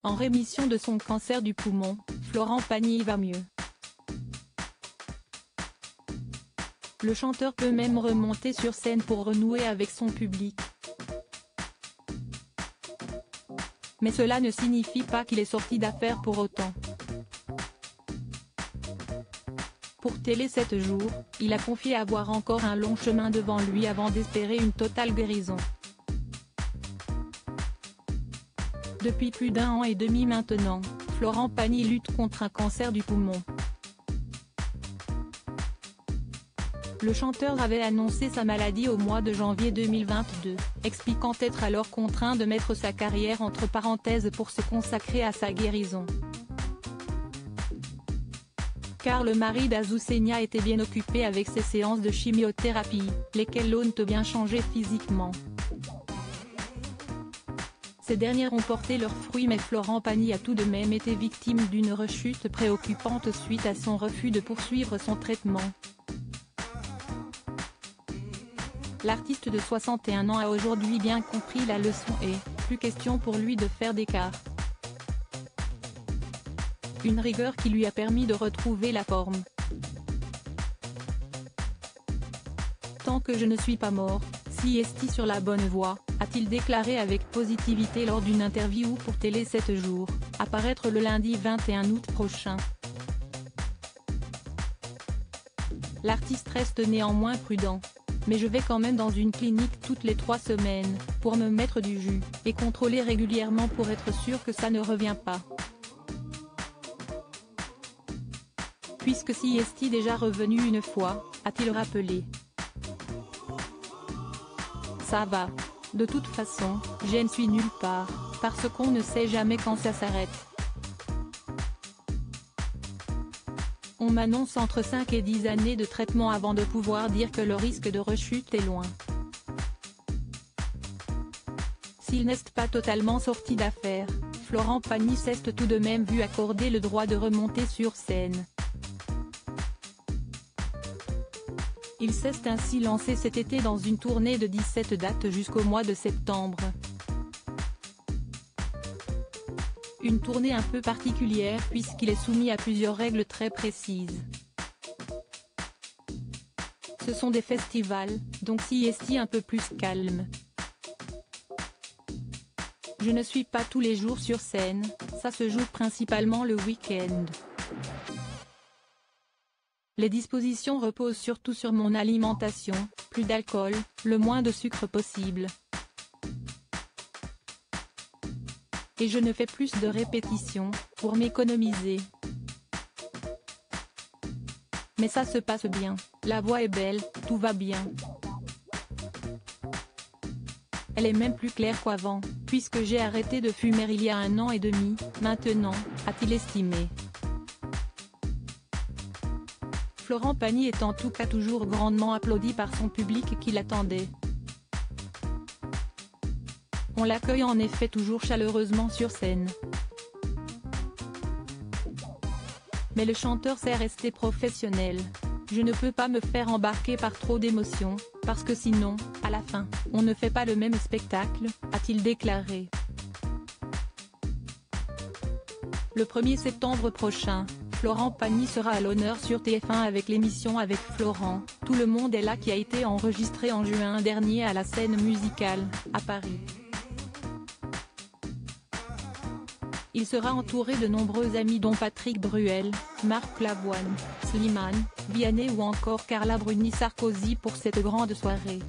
En rémission de son cancer du poumon, Florent Pagny va mieux. Le chanteur peut même remonter sur scène pour renouer avec son public. Mais cela ne signifie pas qu'il est sorti d'affaire pour autant. Pour Télé 7 jours, il a confié avoir encore un long chemin devant lui avant d'espérer une totale guérison. Depuis plus d'1 an et demi maintenant, Florent Pagny lutte contre un cancer du poumon. Le chanteur avait annoncé sa maladie au mois de janvier 2022, expliquant être alors contraint de mettre sa carrière entre parenthèses pour se consacrer à sa guérison. Car le mari d'Azucena était bien occupé avec ses séances de chimiothérapie, lesquelles l'ont bien changé physiquement. Ces dernières ont porté leurs fruits, mais Florent Pagny a tout de même été victime d'une rechute préoccupante suite à son refus de poursuivre son traitement. L'artiste de 61 ans a aujourd'hui bien compris la leçon et, plus question pour lui de faire des cartes. Une rigueur qui lui a permis de retrouver la forme. Tant que je ne suis pas mort, si est sur la bonne voie, a-t-il déclaré avec positivité lors d'une interview pour Télé 7 jours, à paraître le lundi 21 août prochain. L'artiste reste néanmoins prudent. Mais je vais quand même dans une clinique toutes les 3 semaines, pour me mettre du jus, et contrôler régulièrement pour être sûr que ça ne revient pas. Puisque si est déjà revenu une fois, a-t-il rappelé. Ça va. De toute façon, je ne suis nulle part, parce qu'on ne sait jamais quand ça s'arrête. On m'annonce entre 5 et 10 années de traitement avant de pouvoir dire que le risque de rechute est loin. S'il n'est pas totalement sorti d'affaire, Florent Pagny s'est tout de même vu accorder le droit de remonter sur scène. Il s'est ainsi lancé cet été dans une tournée de 17 dates jusqu'au mois de septembre. Une tournée un peu particulière puisqu'il est soumis à plusieurs règles très précises. Ce sont des festivals, donc si est un peu plus calme. Je ne suis pas tous les jours sur scène, ça se joue principalement le week-end. Les dispositions reposent surtout sur mon alimentation, plus d'alcool, le moins de sucre possible. Et je ne fais plus de répétitions, pour m'économiser. Mais ça se passe bien, la voix est belle, tout va bien. Elle est même plus claire qu'avant, puisque j'ai arrêté de fumer il y a 1 an et demi, maintenant, a-t-il estimé. Florent Pagny est en tout cas toujours grandement applaudi par son public qui l'attendait. On l'accueille en effet toujours chaleureusement sur scène. Mais le chanteur sait rester professionnel. Je ne peux pas me faire embarquer par trop d'émotions, parce que sinon, à la fin, on ne fait pas le même spectacle, a-t-il déclaré. Le 1er septembre prochain, Florent Pagny sera à l'honneur sur TF1 avec l'émission Avec Florent, Tout le monde est là qui a été enregistrée en juin dernier à la Scène Musicale, à Paris. Il sera entouré de nombreux amis dont Patrick Bruel, Marc Lavoine, Slimane, Vianney ou encore Carla Bruni Sarkozy pour cette grande soirée.